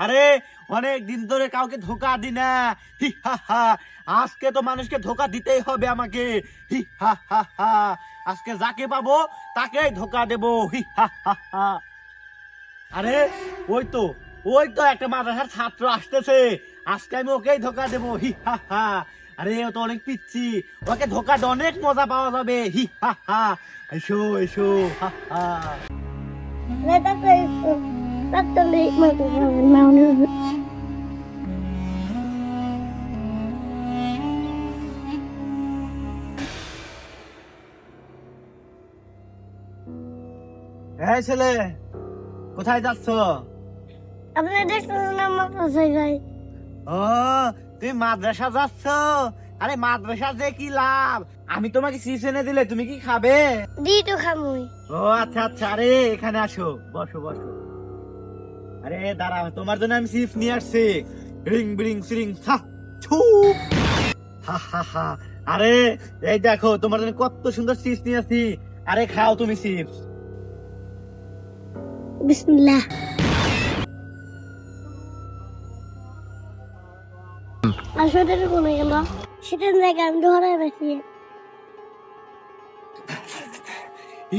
আরে অনেক দিন ধরে কাউকে ধোকা দি না। আজকে তো মানুষকে ধোকা দিতেই হবে আমাকে। আজকে যাকে পাবো তাকেই ধোকা দেবো। আরে ওই তো একটা মাদ্রাসার ছাত্র আসতেছে। আজকে আমি ওকেই ধোকা দেবো। আরে ও তো অনেক পিচ্ছি, ওকে ধোকা দিয়ে অনেক মজা পাওয়া যাবে। এসো এসো। এই ছেলে, কোথায় যাচ্ছ? আপনার দেখতেছেন আমার পাশে যাই। ও, তুমি মাদ্রাসা যাচ্ছ? আরে মাদ্রাসা যে কি লাভ, আমি তোমাকে চিপস এনে দিলে তুমি কি খাবে? দি তো খামুই। ও আচ্ছা আচ্ছা, আরে এখানে আসো, বসো বসো। আরে দাঁড়াও, তোমার জন্য আমি চিপস নিয়ে আসছি। রিং বিরিং সিরিং সা ছু। আরে এই দেখো, তোমার জন্য কত সুন্দর চিপস নিয়ে আসছি। আরে খাও তুমি চিপস। বিসমিল্লাহ। আর সেটার কোনে গেল? সেটার জায়গায় আমি ধরে বেশি।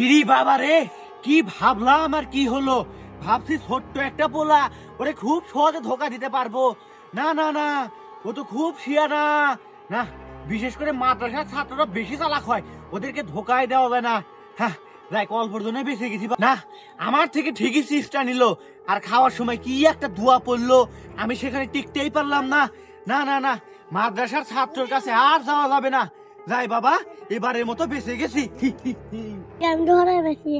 ইরি বাবা রে, কি ভাবলাম আর কি হলো। ভাবছি ছোট্ট একটা পোলা, ওরে খুব সহজে ধোকা দিতে পারবো। না না না, ও তো খুব শিয়ানা। না, বিশেষ করে মাদ্রাসার ছাত্ররা বেশি চালাক হয়, ওদেরকে ধোকায় দেওয়া যায় না। হ্যাঁ, যাই অল্পর জন্য বেঁচে গেছি। না, আমার থেকে ঠিকই চিপসটা নিল, আর খাওয়ার সময় কি একটা ধোঁয়া পড়লো, আমি সেখানে টিকতেই পারলাম না। না না না, মাদ্রাসার ছাত্রের কাছে আর যাওয়া যাবে না। যাই বাবা, এবারের মতো বেঁচে গেছি। আমি ধরে বেশি।